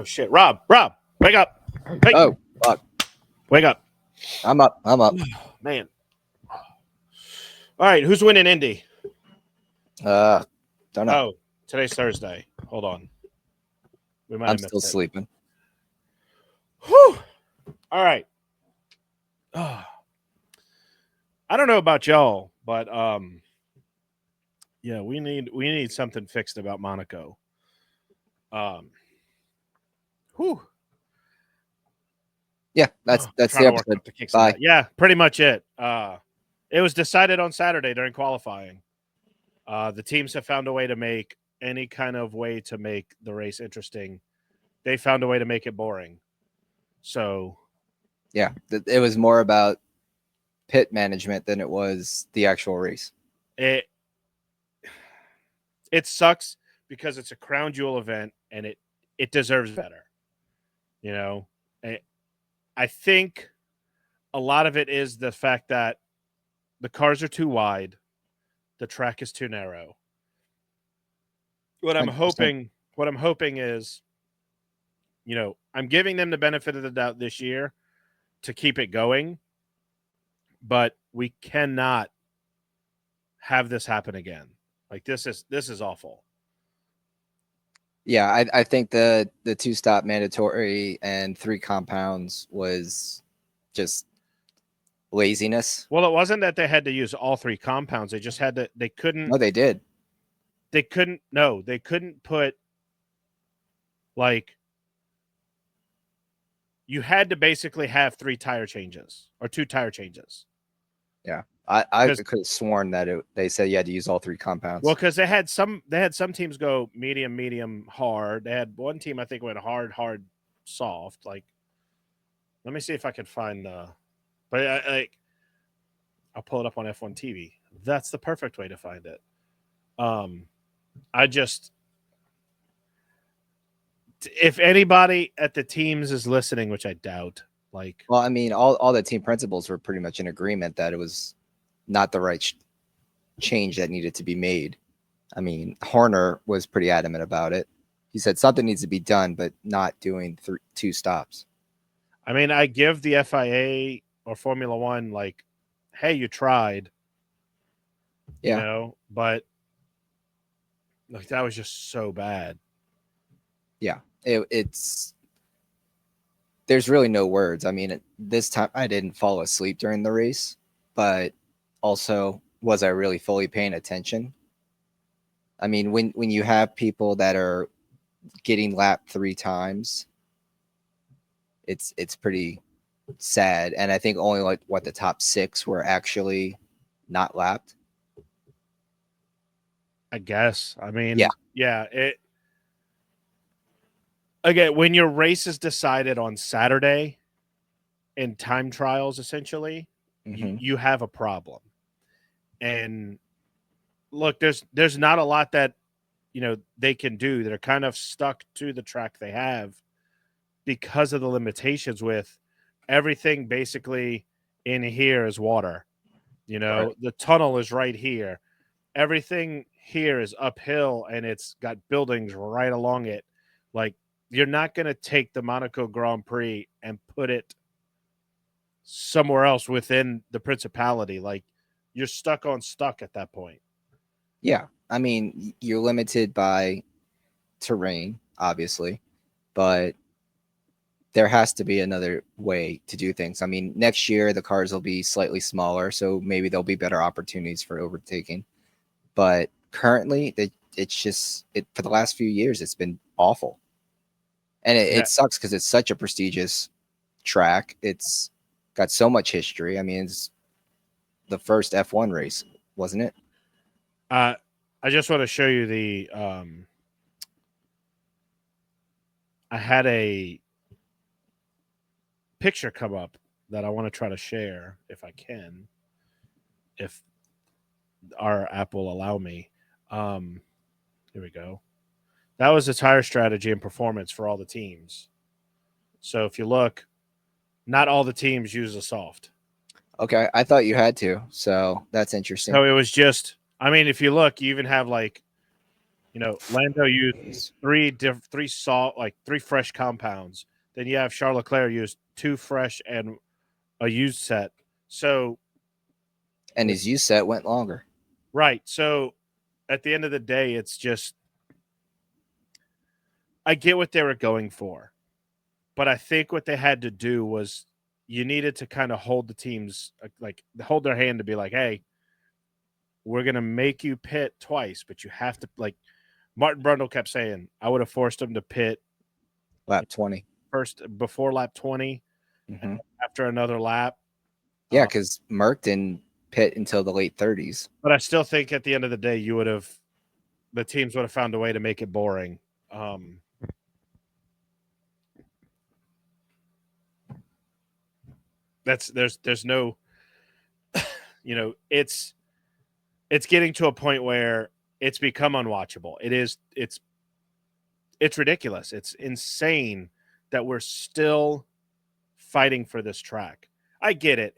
Oh shit, Rob, wake up! Hey, Oh, fuck. wake up, I'm up. man! All right, who's winning Indy? Don't know. Oh, today's Thursday. Hold on, we might I'm have still missed it. sleeping. Whew. All right. I don't know about y'all, but yeah, we need something fixed about Monaco. Whew. Yeah, that's the Trying to work episode. up the kinks of Bye. that. Yeah, pretty much it. It was decided on Saturday during qualifying. The teams have found a way to make any kind of way to make the race interesting. They found a way to make it boring. So Yeah, it was more about pit management than it was the actual race. it sucks because it's a crown jewel event and it deserves better. You know, I think a lot of it is the fact that the cars are too wide, the track is too narrow. What I'm 100%. hoping is, you know, I'm giving them the benefit of the doubt this year to keep it going, but we cannot have this happen again. Like this is awful. Yeah, I think the 2-stop mandatory and 3 compounds was just laziness. Well, it wasn't that they had to use all 3 compounds. They just had to. They couldn't. No, they did. They couldn't. No, they couldn't put. Like, you had to basically have 3 tire changes or 2 tire changes. Yeah, I could have sworn that they said you had to use all 3 compounds. Well, because they had some teams go medium, hard. They had one team I think went hard, soft. Like, let me see if I can find the. But I'll pull it up on F1 TV. That's the perfect way to find it. I just, if anybody at the teams is listening, which I doubt, like, well, I mean, all the team principals were pretty much in agreement that it was not the right change that needed to be made. I mean, Horner was pretty adamant about it. He said something needs to be done, but not doing 2 stops. I mean, I give the FIA or Formula One, like, hey, you tried, Yeah. you know, but like that was just so bad. Yeah, it's there's really no words. I mean, this time I didn't fall asleep during the race, but also, was I really fully paying attention? I mean, when you have people that are getting lapped 3 times, it's pretty sad. And I think only like the top 6 were actually not lapped. I guess. I mean, yeah. It again, when your race is decided on Saturday in time trials, essentially, you have a problem. And look, there's not a lot that, you know, they can do. They're kind of stuck to the track they have because of the limitations with everything basically in here is water. You know, Right. The tunnel is right here. Everything here is uphill and it's got buildings right along it. Like, you're not going to take the Monaco Grand Prix and put it somewhere else within the Principality. Like, you're stuck at that point. Yeah. I mean, you're limited by terrain, obviously, but there has to be another way to do things. I mean, next year the cars will be slightly smaller, so maybe there'll be better opportunities for overtaking. But currently, it's just for the last few years, it's been awful, and it sucks because it's such a prestigious track. It's got so much history. I mean, it's the first F1 race, wasn't it? I just want to show you the. I had a picture come up that I want to try to share if I can, if our app will allow me. Here we go. That was the tire strategy and performance for all the teams. So if you look, not all the teams use a soft. Okay, I thought you had to, so that's interesting. So it was just, I mean, if you look, you even have like Lando used three salt, like 3 fresh compounds. Then you have Charles Leclerc use 2 fresh and a used set. So, and his used set went longer. right. So, at the end of the day, it's just I get what they were going for, but I think what they had to do was you needed to kind of hold the teams, like hold their hand to be like, hey, we're gonna make you pit twice, but you have to, like Martin Brundle kept saying, I would have forced him to pit lap 20 first before lap 20, mm-hmm. after another lap. Yeah, because Merck didn't pit until the late 30s. But I still think at the end of the day, the teams would have found a way to make it boring. There's no, it's getting to a point where it's become unwatchable. It's ridiculous. It's insane that we're still fighting for this track. I get it.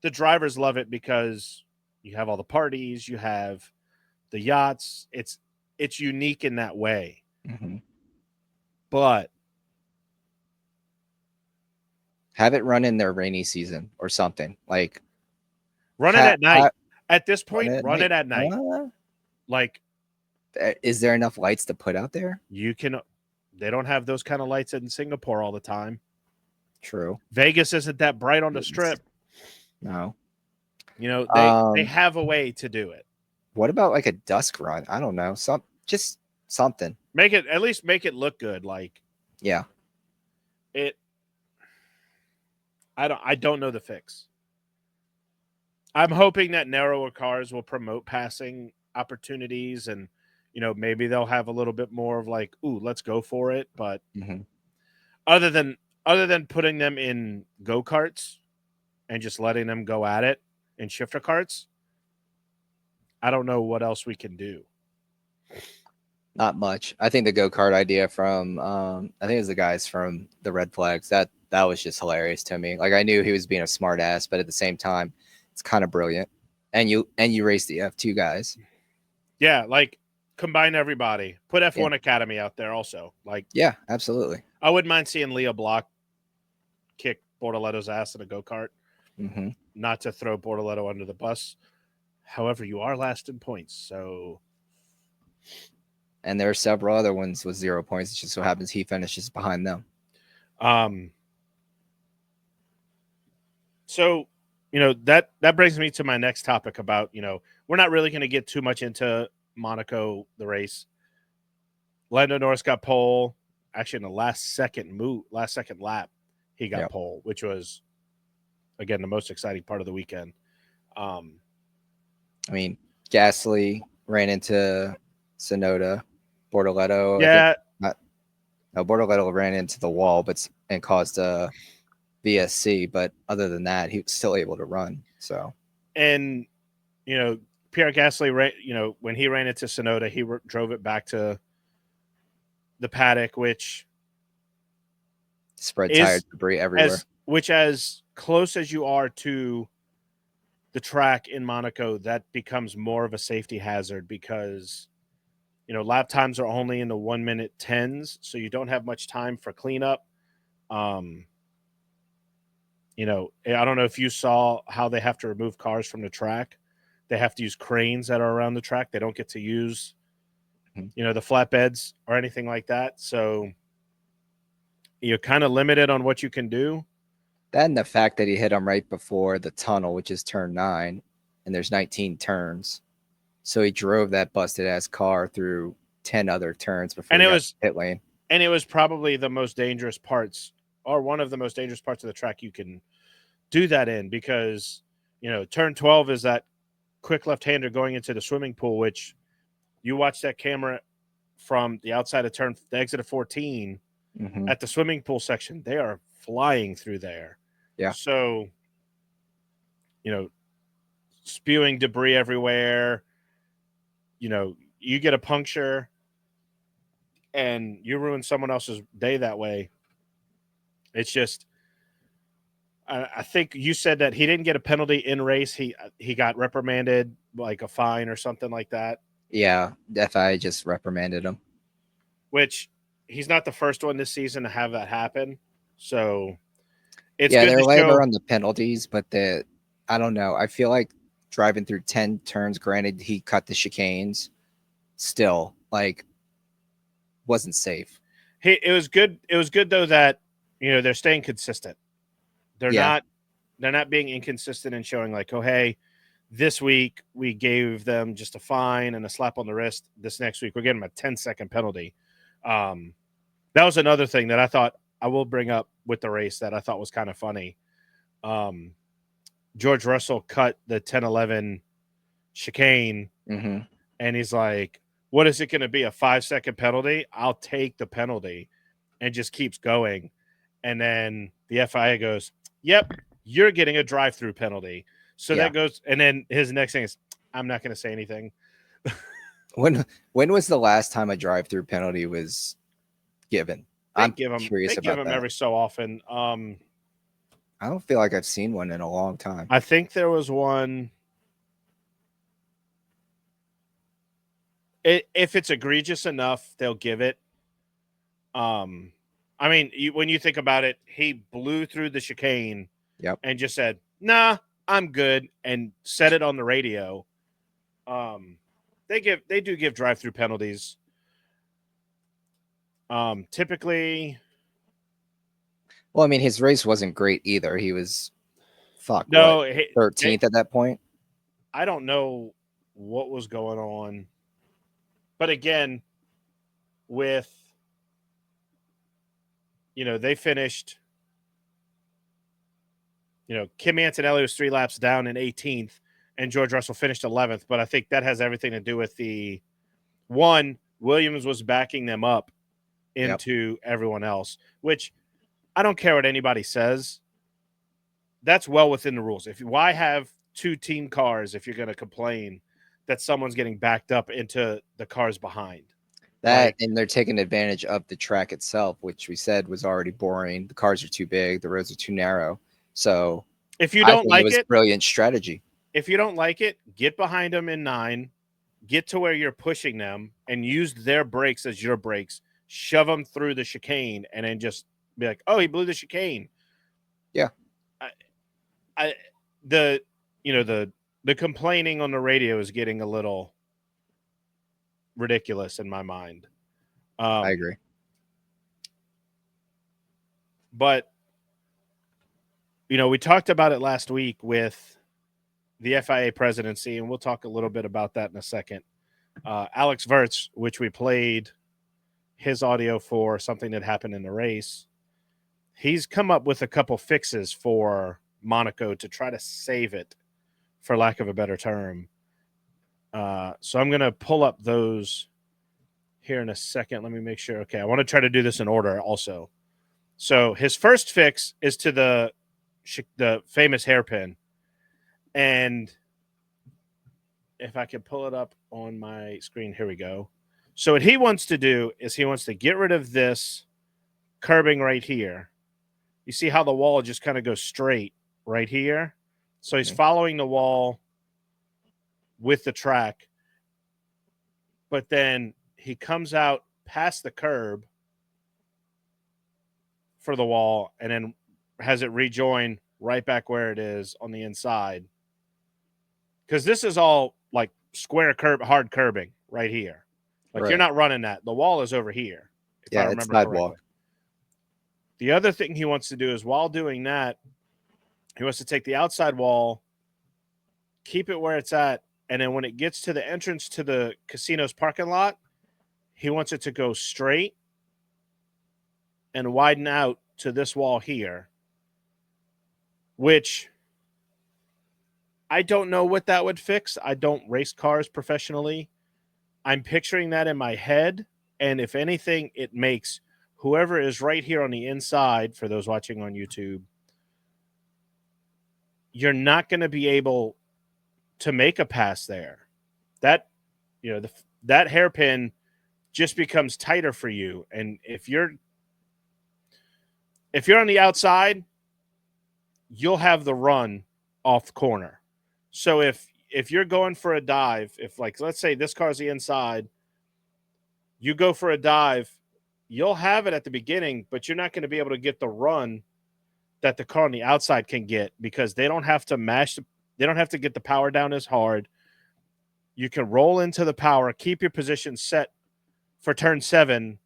The drivers love it because you have all the parties, you have the yachts. It's unique in that way. Mm-hmm. But have it run in their rainy season or something. Like run it at night. At this point, run it at night. Like, is there enough lights to put out there? They don't have those kind of lights in Singapore all the time. True. Vegas isn't that bright on the strip. No. They have a way to do it. What about like a dusk run? I don't know. Just something. At least make it look good. Like, yeah. I don't know the fix. I'm hoping that narrower cars will promote passing opportunities, and maybe they'll have a little bit more of like, ooh, let's go for it. But other than putting them in go-karts and just letting them go at it in shifter carts, I don't know what else we can do. Not much. I think the go-kart idea from I think it was the guys from the Red Flags, that was just hilarious to me. Like, I knew he was being a smart ass, but at the same time, it's kind of brilliant. And you race the F2 guys. Yeah, like combine everybody. Put F1 Academy out there also. Like, yeah, absolutely. I wouldn't mind seeing Leah Block kick Bortoletto's ass in a go-kart. Mm-hmm. Not to throw Bortoletto under the bus. However, you are last in points, so. And there are several other ones with 0 points. It just so happens he finishes behind them. So, that brings me to my next topic about, we're not really going to get too much into Monaco, the race. Lando Norris got pole. Actually, in the last second lap, he got pole, which was, again, the most exciting part of the weekend. I mean, Gasly ran into Tsunoda. Bortoletto, yeah. Bortoletto ran into the wall, and caused a VSC. But other than that, he was still able to run. So, and Pierre Gasly, when he ran into Tsunoda, he drove it back to the paddock, which spread tire debris everywhere. As close as you are to the track in Monaco, that becomes more of a safety hazard because lap times are only in the 1 minute 10s, so you don't have much time for cleanup. I don't know if you saw how they have to remove cars from the track. They have to use cranes that are around the track. They don't get to use, the flatbeds or anything like that. So you're kind of limited on what you can do. That and the fact that he hit him right before the tunnel, which is turn 9, and there's 19 turns. So he drove that busted ass car through 10 other turns before he got to pit lane. And it was probably the most dangerous parts, or one of the most dangerous parts of the track you can do that in, because turn 12 is that quick left-hander going into the swimming pool, which you watch that camera from the outside of the exit of 14 at the swimming pool section. They are flying through there. Yeah. So, spewing debris everywhere. You get a puncture and you ruin someone else's day that way. It's just, I think you said that he didn't get a penalty in race. He got reprimanded, like a fine or something like that. Yeah, the FIA just reprimanded him. which he's not the first one this season to have that happen. So it's Yeah, good they're to lighter show. on the penalties, but I don't know. I feel like driving through 10 turns, granted he cut the chicanes, still like wasn't safe. Hey, it was good. It was good though that they're staying consistent. They're Yeah. not they're not being inconsistent and showing like, oh hey, this week we gave them just a fine and a slap on the wrist. This next week we're getting them a 10-second penalty. That was another thing that I thought I will bring up with the race that I thought was kind of funny. George Russell cut the 10-11 chicane, and he's like, what is it going to be, a 5-second penalty? I'll take the penalty, and just keeps going. And then the FIA goes, yep, you're getting a drive-through penalty. So that goes, and then his next thing is, I'm not going to say anything. When was the last time a drive-through penalty was given? I'm curious about them that. every so often. I don't feel like I've seen one in a long time. I think there was one. If it's egregious enough, they'll give it. I mean, when you think about it, he blew through the chicane and just said, nah, I'm good, and said it on the radio. They do give drive-through penalties. Typically. Well, I mean, his race wasn't great either. He was 13th at that point. I don't know what was going on. But again, with they finished, Kim Antonelli was 3 laps down in 18th, and George Russell finished 11th. But I think that has everything to do with Williams was backing them up into everyone else, which I don't care what anybody says. That's well within the rules. Why have 2 team cars if you're going to complain that someone's getting backed up into the cars behind? And they're taking advantage of the track itself, which we said was already boring. The cars are too big, the roads are too narrow. So if you don't like it was brilliant strategy. If you don't like it, get behind them in 9, get to where you're pushing them, and use their brakes as your brakes. Shove them through the chicane, and then just be like, "Oh, he blew the chicane." Yeah. The complaining on the radio is getting a little ridiculous in my mind. I agree. But we talked about it last week with the FIA presidency, and we'll talk a little bit about that in a second. Alex Verts, which we played his audio for something that happened in the race, he's come up with a couple fixes for Monaco to try to save it, for lack of a better term. So I'm going to pull up those here in a second. Let me make sure. Okay, I want to try to do this in order also. So his first fix is to the famous hairpin. And if I can pull it up on my screen, here we go. So what he wants to do is he wants to get rid of this curbing right here. You see how the wall just kind of goes straight right here? So he's following the wall with the track, but then he comes out past the curb for the wall and then has it rejoin right back where it is on the inside. Because this is all like square curb, hard curbing right here. Like you're not running that. The wall is over here. If I remember correctly. The other thing he wants to do is while doing that, he wants to take the outside wall, keep it where it's at, and then when it gets to the entrance to the casino's parking lot, he wants it to go straight and widen out to this wall here, which I don't know what that would fix. I don't race cars professionally. I'm picturing that in my head, and if anything, it makes whoever is right here on the inside, for those watching on YouTube, you're not going to be able to make a pass there. That, that hairpin just becomes tighter for you. And if you're on the outside, you'll have the run off the corner. So if if you're going for a dive, if like let's say this car's the inside, you go for a dive, you'll have it at the beginning, but you're not going to be able to get the run that the car on the outside can get because they don't have to they don't have to get the power down as hard. You can roll into the power, keep your position set for turn 7,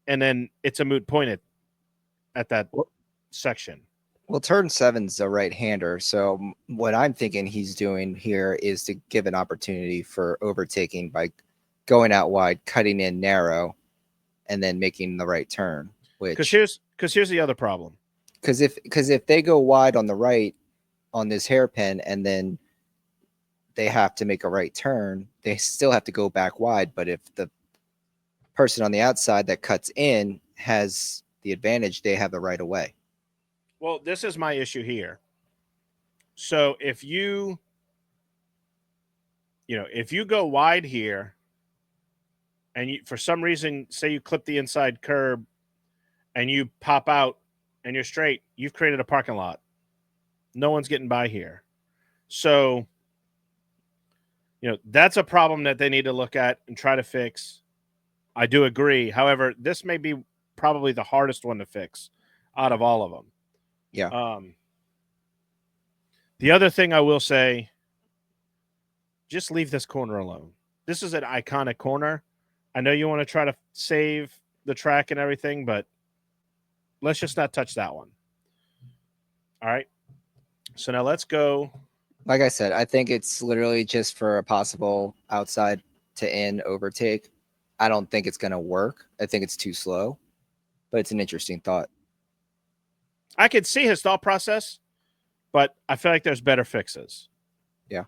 and then it's a moot point at that section. Well, turn 7's a right-hander, so what I'm thinking he's doing here is to give an opportunity for overtaking by going out wide, cutting in narrow, and then making the right turn. Because here's the other problem. Because if they go wide on the right on this hairpin and then they have to make a right turn, they still have to go back wide. But if the person on the outside that cuts in has the advantage, they have the right of way. Well, this is my issue here. So if you go wide here and you, for some reason, say you clip the inside curb and you pop out and you're straight, you've created a parking lot. No one's getting by here. So, that's a problem that they need to look at and try to fix. I do agree. However, this may be probably the hardest one to fix out of all of them. Yeah. The other thing I will say, just leave this corner alone. This is an iconic corner. I know you want to try to save the track and everything, but let's just not touch that one. All right. So now let's go. Like I said, I think it's literally just for a possible outside to in overtake. I don't think it's going to work. I think it's too slow, but it's an interesting thought. I could see his thought process, but I feel like there's better fixes. Yeah.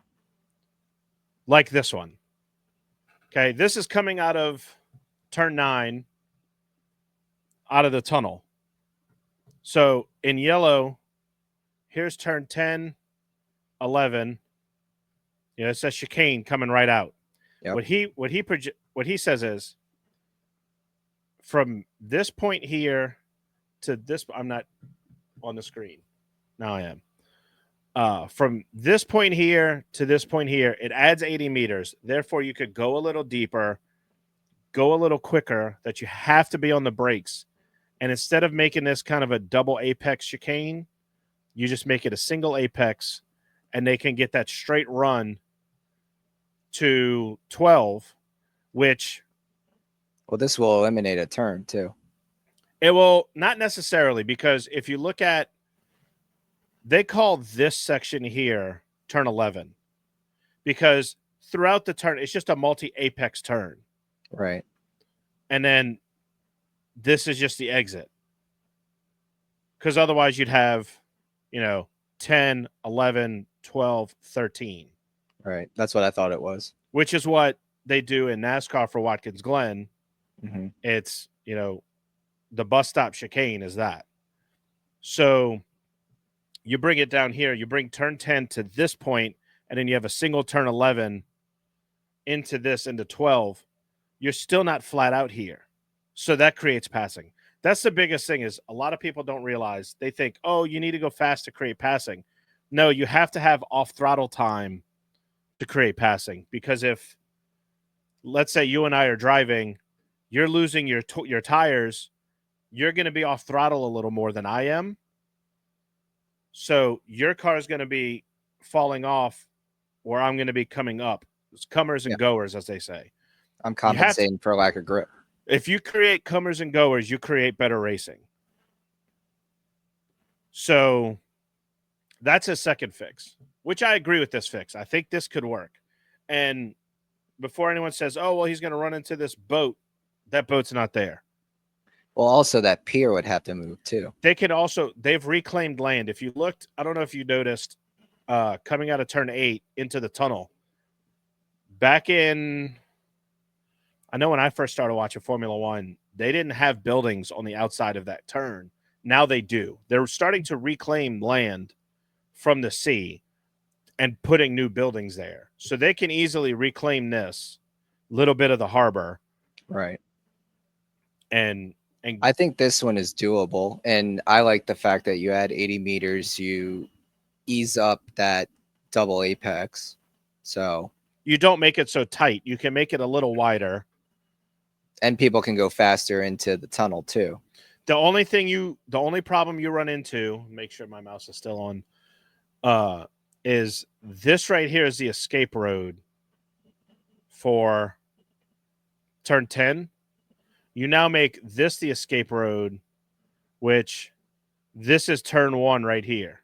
Like this one. Okay, this is coming out of turn 9, out of the tunnel. So in yellow, here's turn 10, 11. It says chicane coming right out. Yep. What he says is from this point here to this. I'm not on the screen. Now I am. From this point here to this point here, it adds 80 meters. Therefore, you could go a little deeper, go a little quicker, that you have to be on the brakes. And instead of making this kind of a double apex chicane, you just make it a single apex, and they can get that straight run to 12, which... Well, this will eliminate a turn, too. It will not necessarily, because if you look at... They call this section here turn 11 because throughout the turn, it's just a multi-apex turn. Right. And then this is just the exit. Because otherwise you'd have, 10, 11, 12, 13. Right. That's what I thought it was. Which is what they do in NASCAR for Watkins Glen. Mm-hmm. It's, the bus stop chicane is that. So you bring it down here, you bring turn 10 to this point, and then you have a single turn 11 into 12. You're still not flat out here. So that creates passing. That's the biggest thing, is a lot of people don't realize. They think, oh, you need to go fast to create passing. No, you have to have off throttle time to create passing. Because if, let's say you and I are driving, you're losing your tires, you're going to be off throttle a little more than I am. So your car is going to be falling off, or I'm going to be coming up. It's comers and goers, as they say. I'm compensating for lack of grip. If you create comers and goers, you create better racing. So that's a second fix, which I agree with this fix. I think this could work. And before anyone says, oh, well, he's going to run into this boat, that boat's not there. Well, also that pier would have to move too. They've reclaimed land. If you looked, I don't know if you noticed, coming out of turn 8 into the tunnel, back in, I know when I first started watching Formula One, they didn't have buildings on the outside of that turn. Now they do. They're starting to reclaim land from the sea and putting new buildings there. So they can easily reclaim this little bit of the harbor. Right. And I think this one is doable. And I like the fact that you add 80 meters, you ease up that double apex. So you don't make it so tight. You can make it a little wider. And people can go faster into the tunnel too. The only problem you run into, make sure my mouse is still on, is this right here is the escape road for turn 10. You now make this the escape road, which this is turn 1 right here.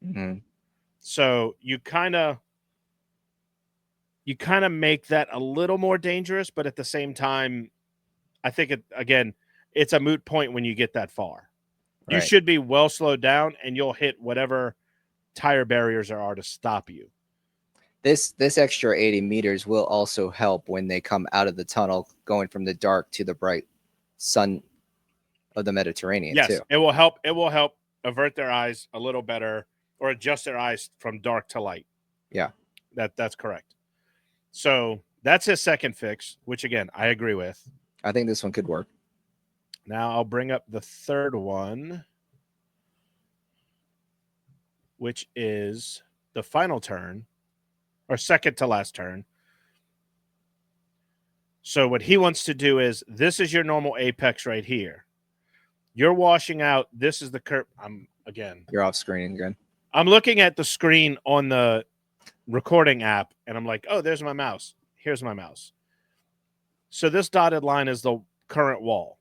Mm-hmm. So you kind of make that a little more dangerous, but at the same time, I think it's a moot point when you get that far. Right. You should be well slowed down, and you'll hit whatever tire barriers there are to stop you. This extra 80 meters will also help when they come out of the tunnel, going from the dark to the bright sun of the Mediterranean. Yes, too. It will help. It will help avert their eyes a little better, or adjust their eyes from dark to light. Yeah, that's correct. So that's his second fix, which again I agree with. I think this one could work. Now I'll bring up the third one, which is the final turn, or second to last turn. So what he wants to do is, this is your normal apex right here. You're washing out. This is the curb. You're off screen again. I'm looking at the screen on the recording app, and I'm like, oh, there's my mouse. Here's my mouse. So this dotted line is the current wall.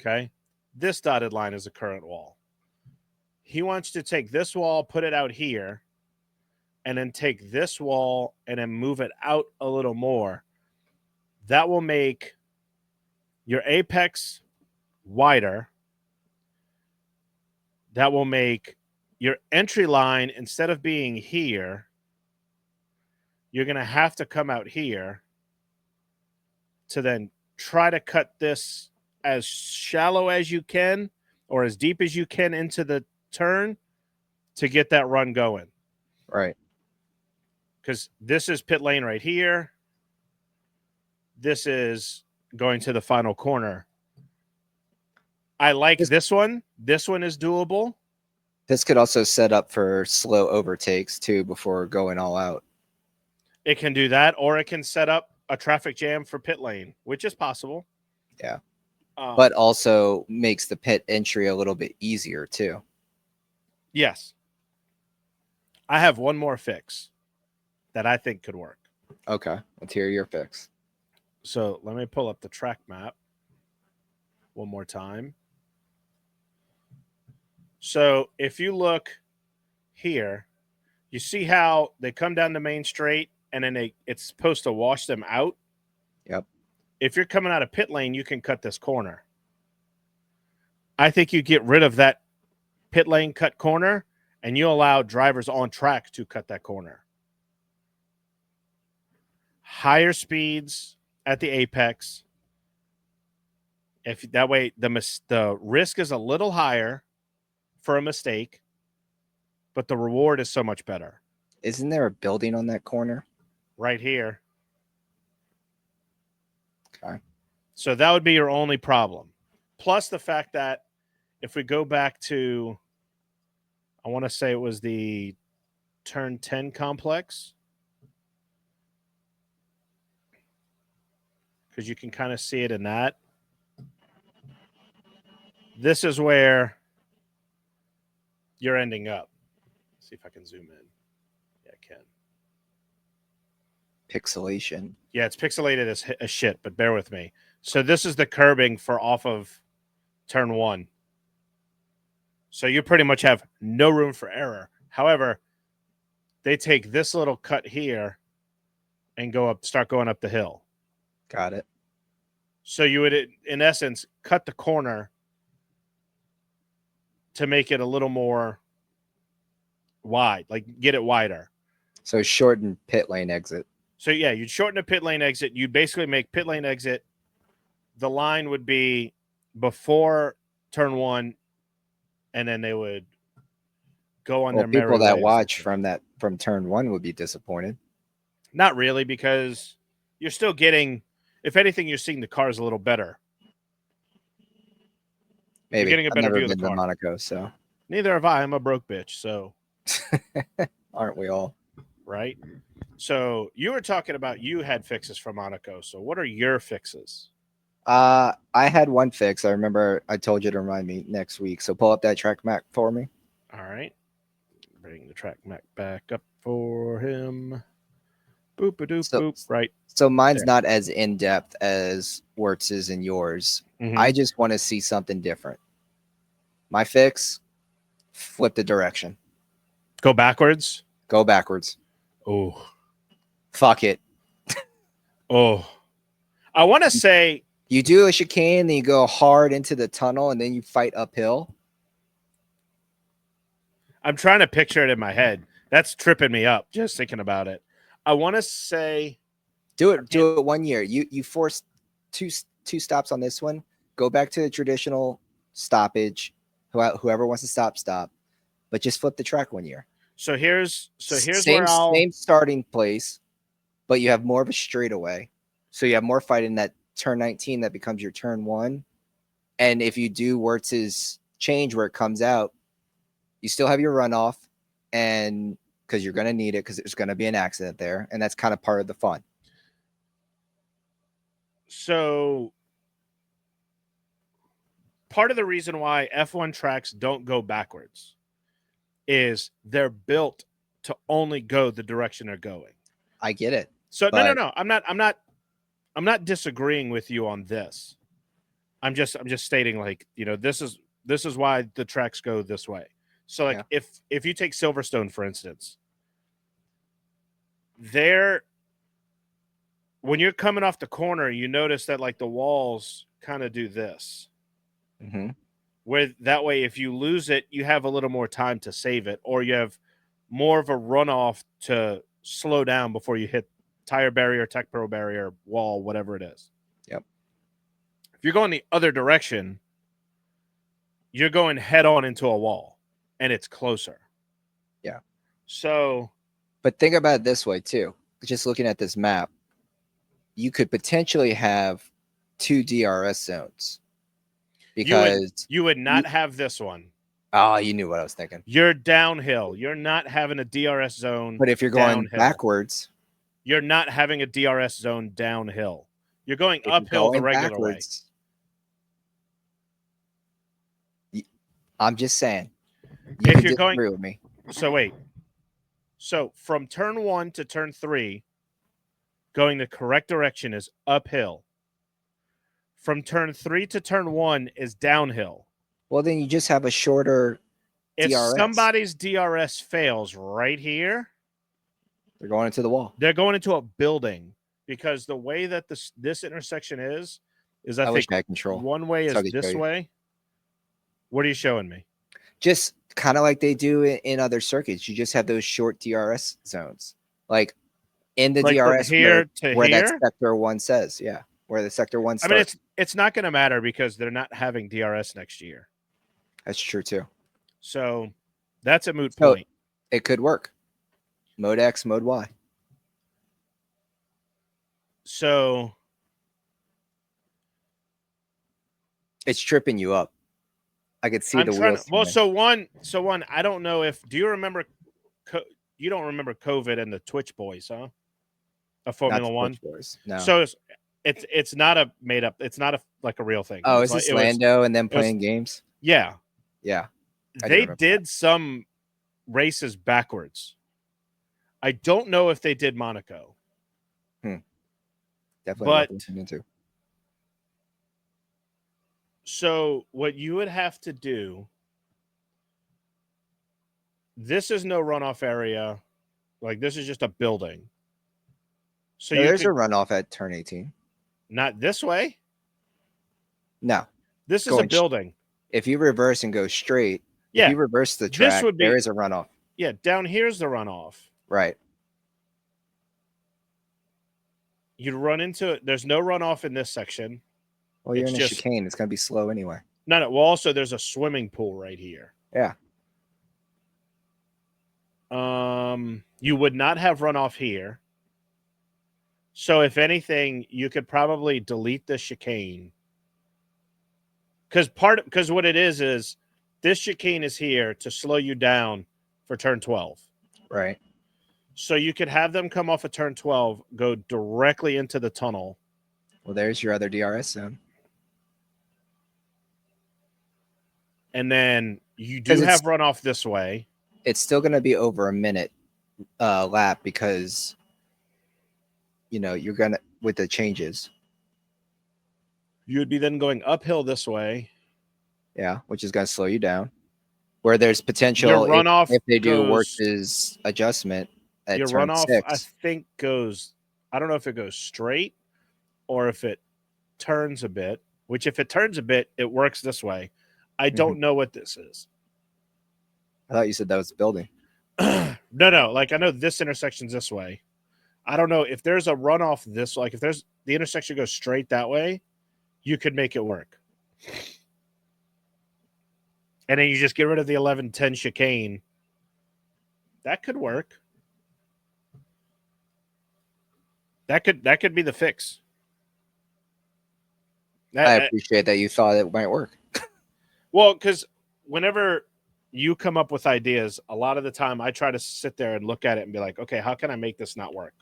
Okay. This dotted line is the current wall. He wants to take this wall, put it out here, and then take this wall and then move it out a little more. That will make your apex wider. That will make your entry line, instead of being here, you're going to have to come out here to then try to cut this as shallow as you can or as deep as you can into the turn to get that run going. Right. Because this is pit lane right here. This is going to the final corner. I like this one. This one is doable. This could also set up for slow overtakes too before going all out. It can do that, or it can set up a traffic jam for pit lane, which is possible. Yeah. But also makes the pit entry a little bit easier too. Yes. I have one more fix that I think could work. Okay. Let's hear your fix. So let me pull up the track map one more time. So if you look here, you see how they come down the main straight and then it's supposed to wash them out? Yep. If you're coming out of pit lane, you can cut this corner. I think you get rid of that pit lane cut corner and you allow drivers on track to cut that corner. Higher speeds at the apex. If that way the risk is a little higher for a mistake, but the reward is so much better. Isn't there a building on that corner? Right here. Okay. So that would be your only problem. Plus the fact that if we go back to, I want to say it was the turn 10 complex, because you can kind of see it in that. This is where you're ending up. Let's see if I can zoom in. Yeah, I can. Pixelation. Yeah, it's pixelated as shit, but bear with me. So this is the curbing for off of turn 1. So you pretty much have no room for error. However, they take this little cut here and start going up the hill. Got it. So you would, in essence, cut the corner to make it a little more wide, like get it wider. So shorten pit lane exit. So yeah, you'd shorten the pit lane exit. You'd basically make pit lane exit. The line would be before turn 1, and then they would go on their merry way. People that watch from turn 1 would be disappointed. Not really, because you're still getting, if anything, you're seeing the cars a little better. Maybe. You're getting a better view of the car. Monaco, so neither have I. I'm a broke bitch, so Aren't we all? right? So you were talking about you had fixes for Monaco. So what are your fixes? I had one fix. I remember I told you to remind me next week. So pull up that track map for me. All right. Bring the track map back up for him. Boop a doop So, boop. Right. so mine's there. not as in depth as Wertz's and yours. Mhm. I just want to see something different. My fix: flip the direction. Go backwards. Go backwards. Oh. Fuck it. Oh. I want to say You do a chicane, then you go hard into the tunnel, and then you fight uphill. I'm trying to picture it in my head. That's tripping me up just thinking about it. I want to say Do it 1 year. You force two stops on this one. Go back to the traditional stoppage. Whoever wants to stop. But just flip the track 1 year. so. Here's same, where I'll same starting place, but you have more of a straightaway. So you have more fight in that turn 19 that becomes your turn 1. And if you do Wertz's change where it comes out, you still have your runoff, and because you're going to need it because there's going to be an accident there, and that's kind of part of the fun. So part of the reason why F1 tracks don't go backwards is they're built to only go the direction they're going. I get it. So no. I'm not disagreeing with you on this. I'm just stating, like, this is why the tracks go this way. So like if you take Silverstone, for instance, when you're coming off the corner, you notice that like the walls kind of do this. Mm-hmm. Where that way, if you lose it, you have a little more time to save it, or you have more of a runoff to slow down before you hit tire barrier, tech pro barrier, wall, whatever it is. Yep. If you're going the other direction, you're going head on into a wall, and it's closer. Yeah. So, but think about it this way too. Just looking at this map, you could potentially have 2 DRS zones. Because you would not have this one. Oh, you knew what I was thinking. You're downhill. You're not having a DRS zone. But if you're going downhill. backwards, you're not having a DRS zone downhill. You're going uphill the regular backwards, way. I'm just saying. If you're going with me. So wait. So from turn 1 to turn 3, going the correct direction is uphill. From turn 3 to turn 1 is downhill. Well, then you just have a shorter if DRS. Somebody's DRS fails right here, they're going into the wall. They're going into a building, because the way that this intersection is I think I control. One way is this way. What are you showing me? Just kind of like they do in other circuits. You just have those short DRS zones, like in the DRS here where that sector 1 says, where the sector 1 starts. I mean, it's not going to matter because they're not having DRS next year. That's true too. So that's a moot point. It could work. Mode X, mode Y. So it's tripping you up. I could see so one. I don't know if. Do you remember? You don't remember COVID and the Twitch boys, huh? A Formula One. Boys. No. So it's not a made up. It's not a real thing. Oh, is this Lando and them playing games? Yeah. Yeah. They did some races backwards. I don't know if they did Monaco. Definitely looking into. So what you would have to do, this is no runoff area. Like, this is just a building. So there's a runoff at turn 18. Not this way? No. This is a building. If you reverse and go straight, if you reverse the track, there is a runoff. Yeah, down here's the runoff. Right. You'd run into it. There's no runoff in this section. Well, you're in a chicane. It's going to be slow anyway. No. Well, also, there's a swimming pool right here. Yeah. You would not have runoff here. So, if anything, you could probably delete the chicane. Because what it is this chicane is here to slow you down for turn 12. Right. So you could have them come off of turn 12, go directly into the tunnel. Well, there's your other DRS zone. And then you do have runoff this way. It's still going to be over a minute lap because, you know, you're going to, with the changes. You would be then going uphill this way. Yeah, which is going to slow you down. Where there's potential Your runoff if they do Wirtz's adjustment at your turn runoff, 6. I think, goes, I don't know if it goes straight or if it turns a bit, which if it turns a bit, it works this way. I don't know what this is. I thought you said that was the building. No. Like, I know this intersection's this way. I don't know if there's a runoff this, like if there's the intersection goes straight that way, you could make it work. And then you just get rid of the 11-10 chicane. That could work. That could be the fix. I appreciate that you thought it might work. Well, because whenever you come up with ideas, a lot of the time I try to sit there and look at it and be like, okay, how can I make this not work?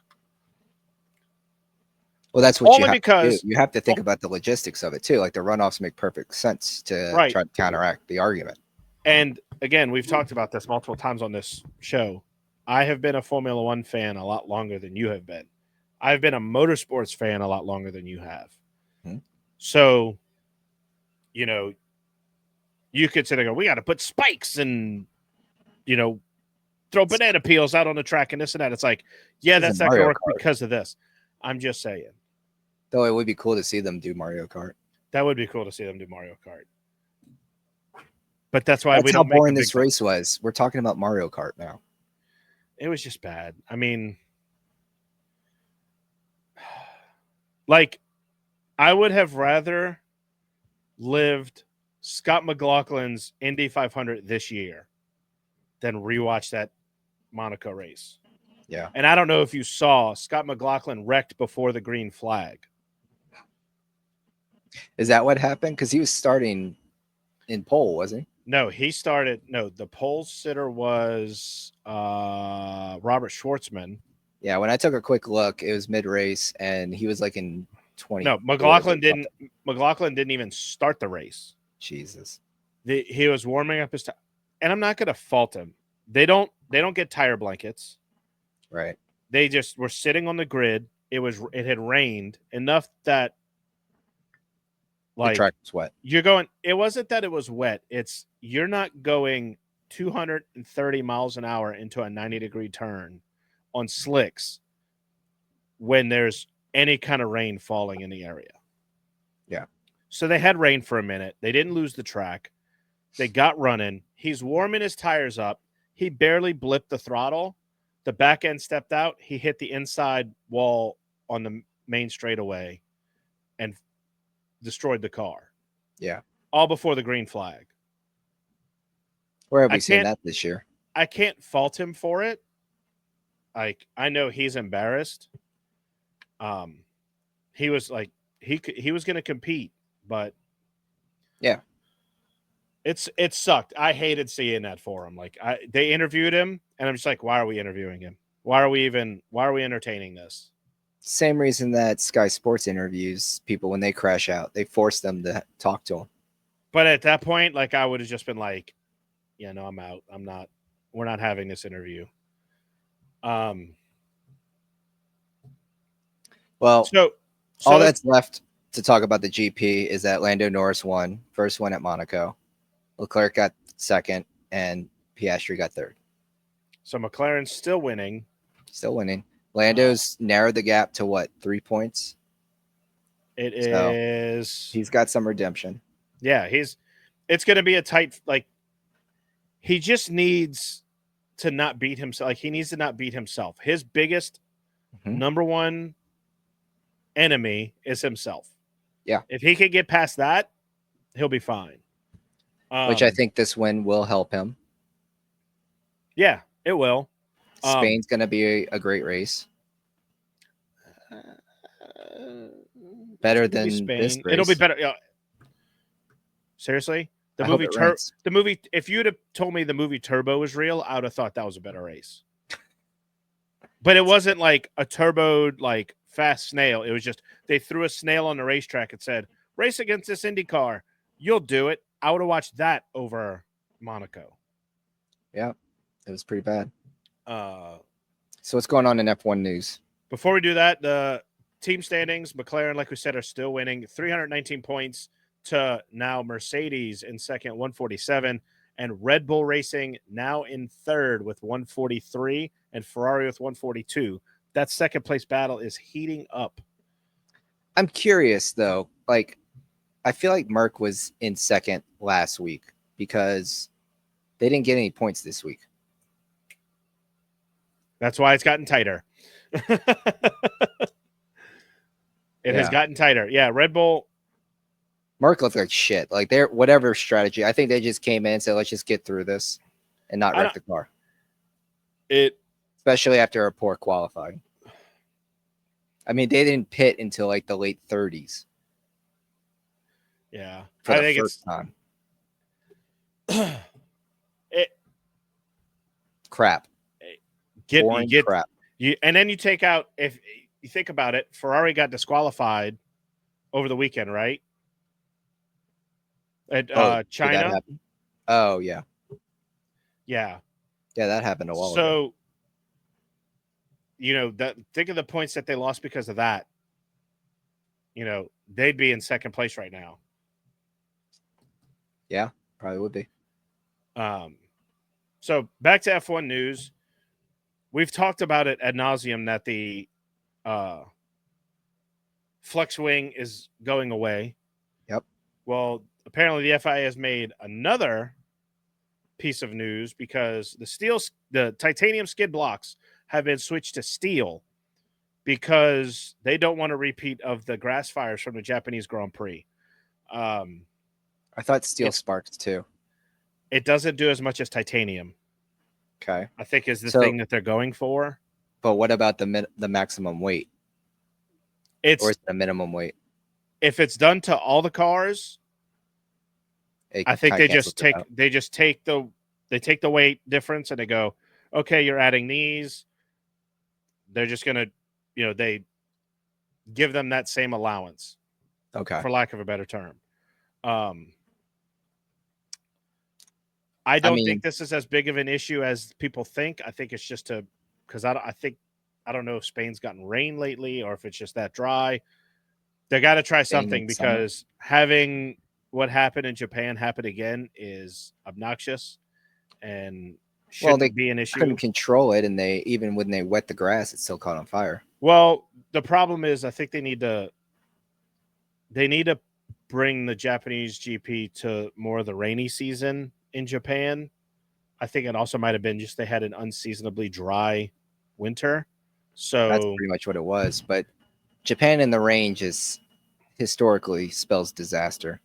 Well, that's what you have to do. You have to think about the logistics of it too. Like the runoffs make perfect sense to try to counteract the argument. And again, we've talked about this multiple times on this show. I have been a Formula One fan a lot longer than you have been. I've been a motorsports fan a lot longer than you have. So, you know, you could sit there and go, we got to put spikes and, you know, throw banana peels out on the track and this and that. It's like, yeah, that's not going to work because of this. I'm just saying. Though it would be cool to see them do Mario Kart. That would be cool to see them do Mario Kart. But that's why we don't. How boring this race was. We're talking about Mario Kart now. It was just bad. I mean, like, I would have rather lived Scott McLaughlin's Indy 500 this year than rewatch that Monaco race. Yeah. And I don't know if you saw Scott McLaughlin wrecked before the green flag. Is that what happened? Because he was starting in pole, wasn't he? No, he started. No, the pole sitter was Robert Schwartzman. Yeah, when I took a quick look, it was mid-race, and he was like in 20. No, McLaughlin didn't. McLaughlin didn't even start the race. Jesus. He was warming up his tire, and I'm not going to fault him. They don't get tire blankets. Right. They just were sitting on the grid. It had rained enough that like the track was wet. You're going. It wasn't that it was wet. It's you're not going 230 miles an hour into a 90-degree turn on slicks when there's any kind of rain falling in the area. Yeah. So they had rain for a minute. They didn't lose the track. They got running. He's warming his tires up. He barely blipped the throttle. The back end stepped out. He hit the inside wall on the main straightaway and destroyed the car. Yeah. All before the green flag. Where have we seen that this year? I can't fault him for it. Like, I know he's embarrassed. He was like, he was going to compete, but yeah, it sucked. I hated seeing that for him. Like, they interviewed him, and I'm just like, why are we interviewing him? Why are we entertaining this? Same reason that Sky Sports interviews people when they crash out. They force them to talk to them. But at that point, like, I would have just been like, yeah, no, I'm out. We're not having this interview. Well, so all that's left to talk about the GP is that Lando Norris won, first win at Monaco. Leclerc got second, and Piastri got third. So McLaren's still winning. Still winning. Lando's narrowed the gap to what, 3 points? It is. He's got some redemption. Yeah, it's going to be a tight, like, he just needs to not beat himself. Like, he needs to not beat himself. His biggest number one enemy is himself. Yeah. If he can get past that, he'll be fine. Which I think this win will help him. Yeah, it will. Spain's going to be a great race. Better than this race. It'll be better. Seriously? The movie, if you'd have told me the movie Turbo was real, I would have thought that was a better race. But it wasn't like a turboed, like fast snail. It was just they threw a snail on the racetrack and said, "Race against this Indy car. You'll do it." I would have watched that over Monaco. Yeah, it was pretty bad. Uh, So what's going on in F1 news? Before we do that, the team standings, McLaren, like we said, are still winning. 319 points to now Mercedes in second, 147. And Red Bull Racing now in third with 143 and Ferrari with 142. That second place battle is heating up. I'm curious though. Like, I feel like Merck was in second last week because they didn't get any points this week. That's why it's gotten tighter. It has gotten tighter. Yeah, Red Bull. Merck looked like shit. Like they're whatever strategy. I think they just came in and said, let's just get through this and not wreck the car. Especially after a poor qualifying. I mean, they didn't pit until like the late 30s. Yeah. For the first time. Crap. Crap. And then you take out, if you think about it, Ferrari got disqualified over the weekend, right? At China. Oh, yeah. Yeah. Yeah, that happened a while ago. So, you know, think of the points that they lost because of that. You know, they'd be in second place right now. Yeah, probably would be. So back to F1 news. We've talked about it ad nauseum that the flex wing is going away. Yep. Well, apparently the FIA has made another piece of news because the titanium skid blocks have been switched to steel because they don't want a repeat of the grass fires from the Japanese Grand Prix. I thought steel sparks too. It doesn't do as much as titanium. Okay. I think is the thing that they're going for. But what about the maximum weight? Or is it a minimum weight? If it's done to all the cars, I think they take the weight difference and they go, okay, you're adding these. They're just gonna, they give them that same allowance. Okay. For lack of a better term. I don't think this is as big of an issue as people think. I think it's just because I don't know if Spain's gotten rain lately or if it's just that dry. They got to try something because having what happened in Japan happen again is obnoxious and shouldn't be an issue. Couldn't control it, and even when they wet the grass, it still caught on fire. Well, the problem is I think they need to bring the Japanese GP to more of the rainy season in Japan. I think it also might have been just they had an unseasonably dry winter. So that's pretty much what it was. But Japan in the range historically spells disaster.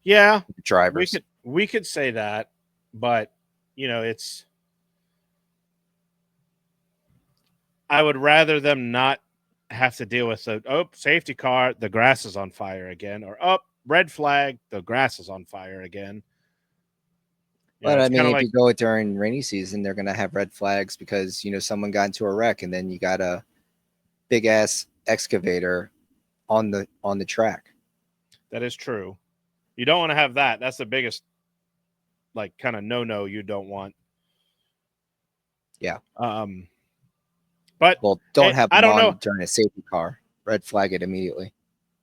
Yeah. Drivers. We could say that, but I would rather them not have to deal with safety car, the grass is on fire again, or red flag, the grass is on fire again. But I mean, if you go during rainy season, they're gonna have red flags because someone got into a wreck, and then you got a big ass excavator on the track. That is true. You don't want to have that. That's the biggest, kind of no you don't want. Yeah. But don't have them on during a safety car. Red flag it immediately.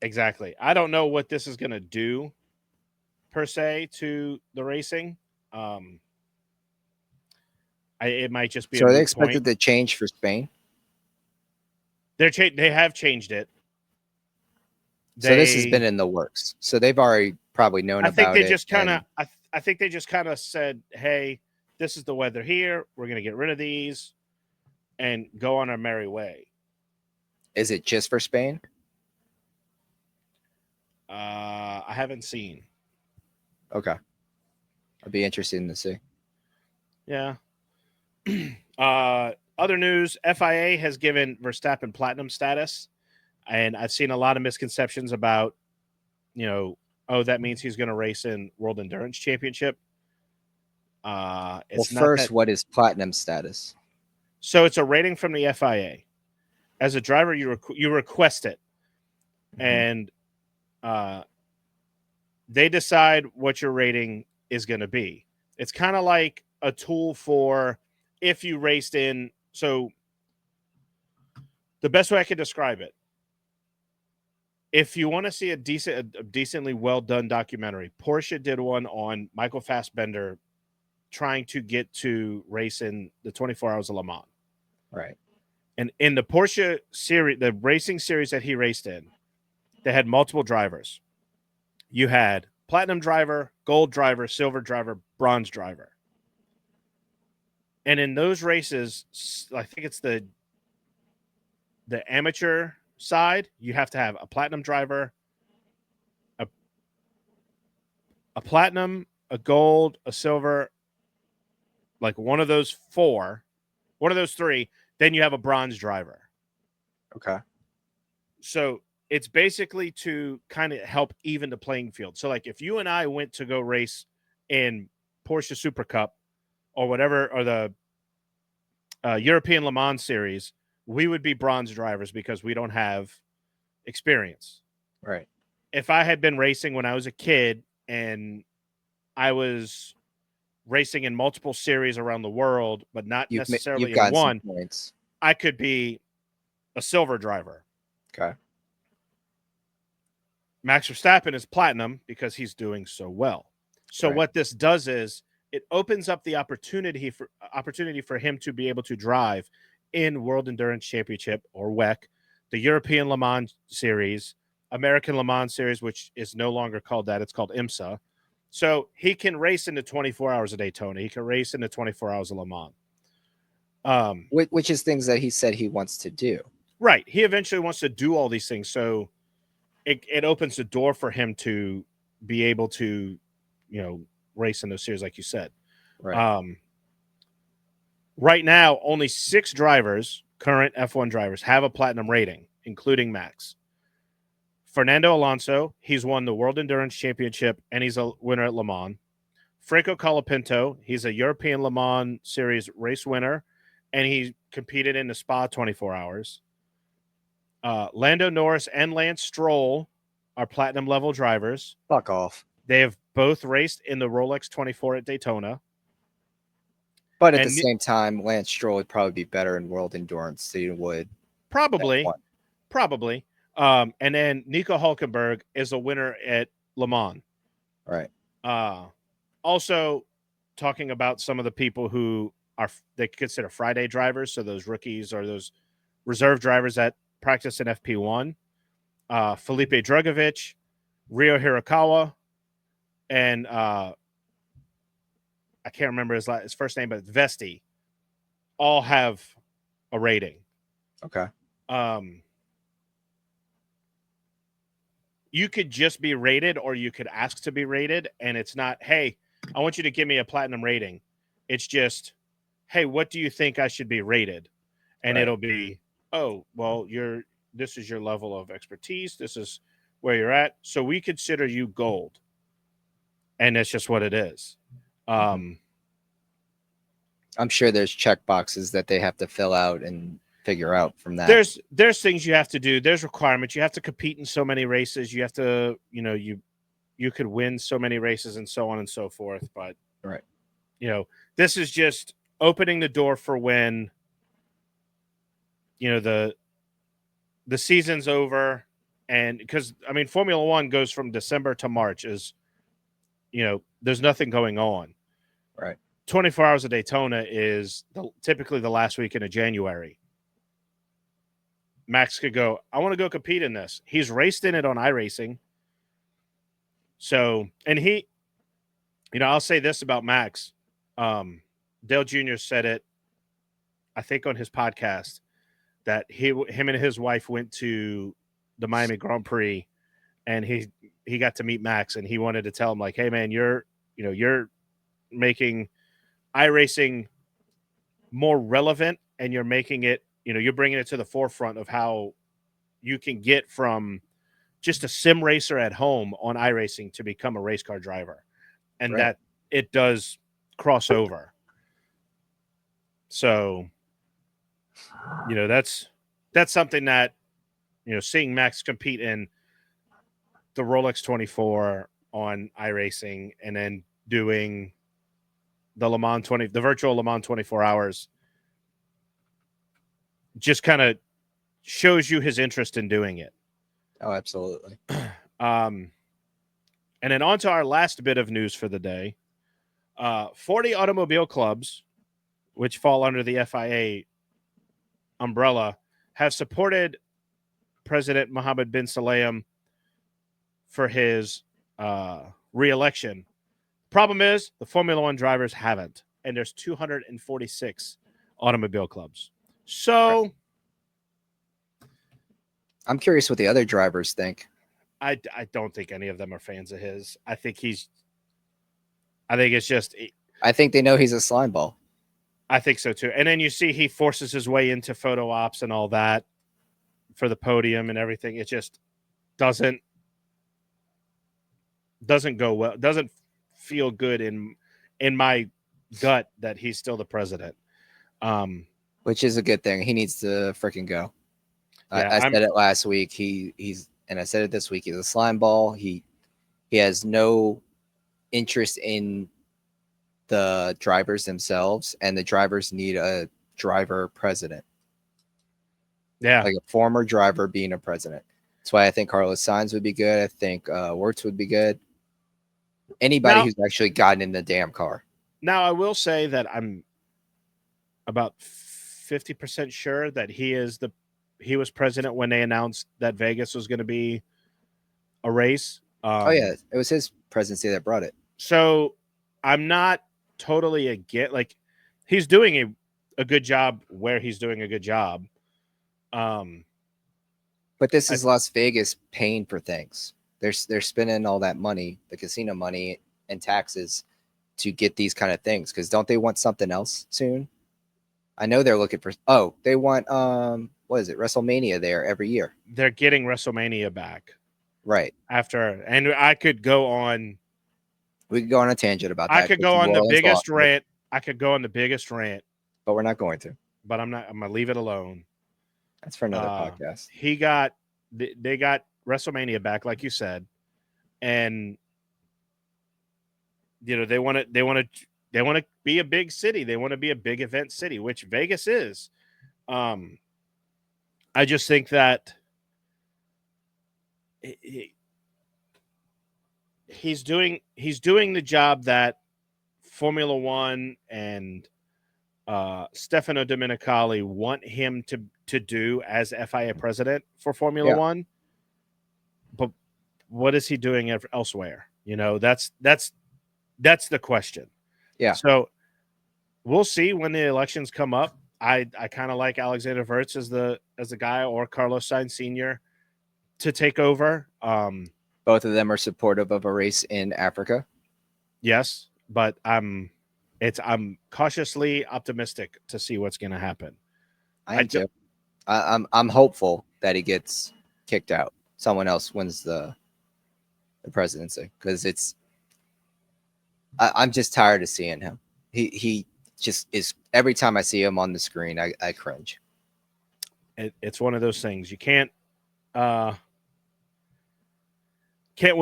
Exactly. I don't know what this is going to do per se to the racing. It might just be. So are they expected to change for Spain? They have changed it. So this has been in the works. So they've already probably known about it. I think they just kind of said, "Hey, this is the weather here. We're going to get rid of these and go on our merry way." Is it just for Spain? I haven't seen. Okay. I'd be interested to see. Yeah. Other news, FIA has given Verstappen platinum status, and I've seen a lot of misconceptions about, that means he's going to race in World Endurance Championship. What is platinum status? So it's a rating from the FIA. As a driver, you request it, and they decide what your rating is going to be. It's kind of like a tool for if you raced in. So the best way I can describe it, if you want to see a decently well done documentary, Porsche did one on Michael Fassbender trying to get to race in the 24 Hours of Le Mans. Right. And in the Porsche series, the racing series that he raced in, they had multiple drivers. You had platinum driver, gold driver, silver driver, bronze driver. And in those races, I think it's the amateur side, you have to have a platinum driver, a platinum, a gold, a silver, like one of those three, then you have a bronze driver. Okay. So it's basically to kind of help even the playing field. So like if you and I went to go race in Porsche Super Cup or whatever, or the European Le Mans series, we would be bronze drivers because we don't have experience. Right. If I had been racing when I was a kid and I was racing in multiple series around the world, but not necessarily in one, points. I could be a silver driver. Okay. Max Verstappen is platinum because he's doing so well. So what this does is it opens up the opportunity for him to be able to drive in World Endurance Championship, or WEC, the European Le Mans Series, American Le Mans Series, which is no longer called that. It's called IMSA. So he can race in the 24 Hours of Daytona. He can race in the 24 Hours of Le Mans. Which is things that he said he wants to do. Right. He eventually wants to do all these things. So it opens the door for him to be able to, race in those series, like you said. Right. Right now, only 6 drivers, current F1 drivers, have a platinum rating, including Max. Fernando Alonso, he's won the World Endurance Championship, and he's a winner at Le Mans. Franco Colapinto, he's a European Le Mans Series race winner, and he competed in the Spa 24 Hours. Lando Norris and Lance Stroll are platinum level drivers. Fuck off. They have both raced in the Rolex 24 at Daytona. But at the same time, Lance Stroll would probably be better in World Endurance than he would. Probably. And then Nico Hulkenberg is a winner at Le Mans. Right. Also, talking about some of the people who they consider Friday drivers, so those rookies or those reserve drivers that practice in FP1, Felipe Drugovich, Ryo Hirakawa, and I can't remember his first name, but Vesti, all have a rating. Okay. You could just be rated, or you could ask to be rated, and it's not, hey, I want you to give me a platinum rating. It's just, hey, what do you think I should be rated? And it'll be, oh, well, this is your level of expertise. This is where you're at. So we consider you gold. And that's just what it is. I'm sure there's check boxes that they have to fill out and figure out from that. There's things you have to do. There's requirements. You have to compete in so many races. You have to, you could win so many races and so on and so forth. But, this is just opening the door for when, the season's over. And because, Formula One goes from December to March is, there's nothing going on. Right. 24 Hours of Daytona is typically the last weekend of January. Max could go, I want to go compete in this. He's raced in it on iRacing. So, and he, I'll say this about Max. Dale Jr. said it, I think, on his podcast, that him and his wife went to the Miami Grand Prix, and he got to meet Max, and he wanted to tell him, like, hey man, you're making iRacing more relevant, and you're making it, you're bringing it to the forefront of how you can get from just a sim racer at home on iRacing to become a race car driver, and that it does cross over. So that's something that, seeing Max compete in the Rolex 24 on iRacing and then doing the virtual Le Mans 24 hours just kind of shows you his interest in doing it. Oh, absolutely. And then on to our last bit of news for the day. 40 automobile clubs, which fall under the FIA umbrella, have supported President Mohammed bin Salem for his re-election. Problem is, the Formula One drivers haven't, and there's 246 automobile clubs. So, I'm curious what the other drivers think. I don't think any of them are fans of his. I think it's just. I think they know he's a slime ball. I think so too. And then you see he forces his way into photo ops and all that for the podium and everything. It just doesn't go well. Doesn't feel good in my gut that he's still the president. Which is a good thing. He needs to freaking go. Yeah, I said it last week. He's and I said it this week. He's a slime ball. He has no interest in the drivers themselves, and the drivers need a driver president. Yeah, like a former driver being a president. That's why I think Carlos Sainz would be good. I think Wirtz would be good. Anybody who's actually gotten in the damn car. Now, I will say that I'm about 50% sure that he was president when they announced that Vegas was going to be a race. Oh yeah, it was his presidency that brought it. So I'm not totally against. Like, he's doing a good job where he's doing a good job. But this is Las Vegas paying for things. They're spending all that money, the casino money and taxes, to get these kind of things. Because don't they want something else soon? I know they're looking for. Oh, they want what is it? WrestleMania there every year. They're getting WrestleMania back. Right. After, and I could go on. We could go on a tangent about that. I could go on the biggest rant. I could go on the biggest rant. But we're not going to. But I'm not. I'm gonna leave it alone. That's for another podcast. They got WrestleMania back, like you said, and they want to be a big city. They want to be a big event city, which Vegas is. I just think that he's doing the job that Formula One and Stefano Domenicali want him to do as FIA president for Formula One. But what is he doing elsewhere? That's the question. Yeah. So we'll see when the elections come up. I kind of like Alexander Wirtz as the guy, or Carlos Sainz Sr. to take over. Both of them are supportive of a race in Africa. Yes, but I'm cautiously optimistic to see what's going to happen. I'm hopeful that he gets kicked out. Someone else wins the presidency, because I'm just tired of seeing him. He just is. Every time I see him on the screen, I cringe. It's one of those things. You can't win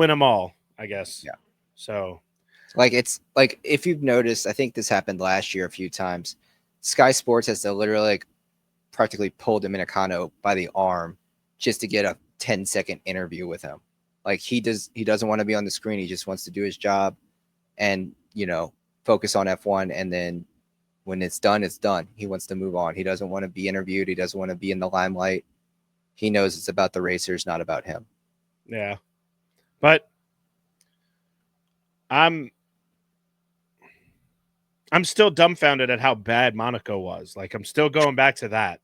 them all, I guess. Yeah. So, it's like, if you've noticed, I think this happened last year a few times. Sky Sports has to literally practically pull Dominicano by the arm just to get a 10-second interview with him. Like, he doesn't want to be on the screen. He just wants to do his job and, focus on F1. And then when it's done, it's done. He wants to move on. He doesn't want to be interviewed. He doesn't want to be in the limelight. He knows it's about the racers, not about him. Yeah. But I'm still dumbfounded at how bad Monaco was. Like, I'm still going back to that.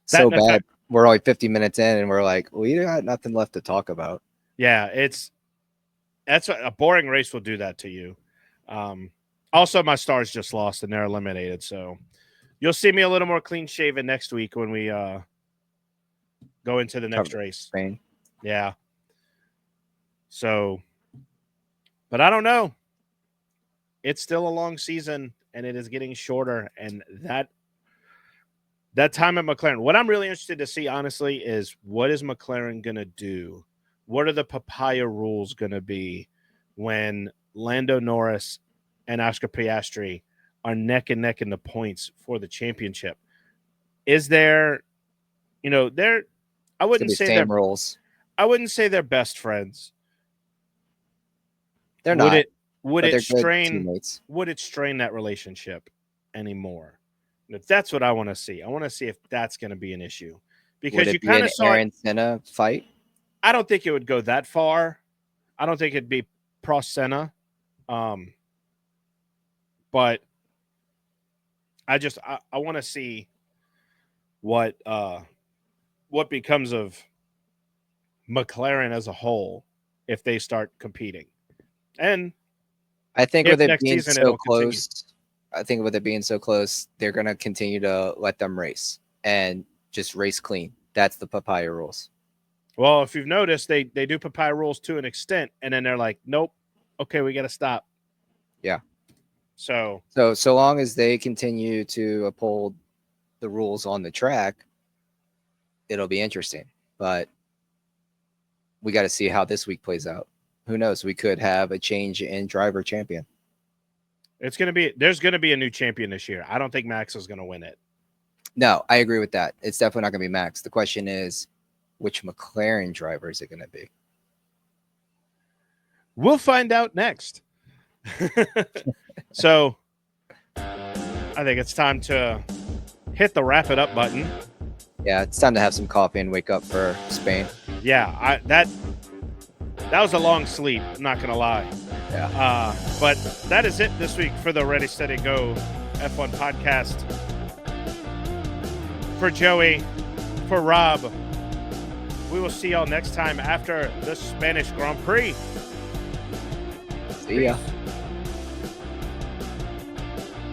So bad. We're only 50 minutes in, and we're like, we got nothing left to talk about. Yeah, that's a boring race will do that to you. Also, my Stars just lost, and they're eliminated. So you'll see me a little more clean shaven next week when we go into the next race. Spain. Yeah. So, but I don't know. It's still a long season, and it is getting shorter, and that that time at McLaren. What I'm really interested to see, honestly, is what is McLaren going to do? What are the papaya rules going to be when Lando Norris and Oscar Piastri are neck and neck in the points for the championship? Is there, I wouldn't say same rules. I wouldn't say they're best friends. They're not. Would it strain that relationship anymore? And that's what I want to see. I want to see if that's going to be an issue, because you kind of saw Aaron Senna fight. I don't think it would go that far. I don't think it'd be Prost Senna. But I want to see what becomes of McLaren as a whole if they start competing. And I think with it being so close, they're going to continue to let them race and just race clean. That's the papaya rules. Well, if you've noticed, they do papaya rules to an extent, and then they're like, nope, okay, we got to stop. Yeah. So long as they continue to uphold the rules on the track, it'll be interesting. But we got to see how this week plays out. Who knows? We could have a change in driver champion. There's going to be a new champion this year. I don't think Max is going to win it. No, I agree with that. It's definitely not going to be Max. The question is, which McLaren driver is it going to be? We'll find out next. So I think it's time to hit the wrap it up button. Yeah, it's time to have some coffee and wake up for Spain. Yeah, that was a long sleep, I'm not going to lie. Yeah. But that is it this week for the Ready, Steady, Go F1 podcast. For Joey, for Rob, we will see y'all next time after the Spanish Grand Prix. See ya.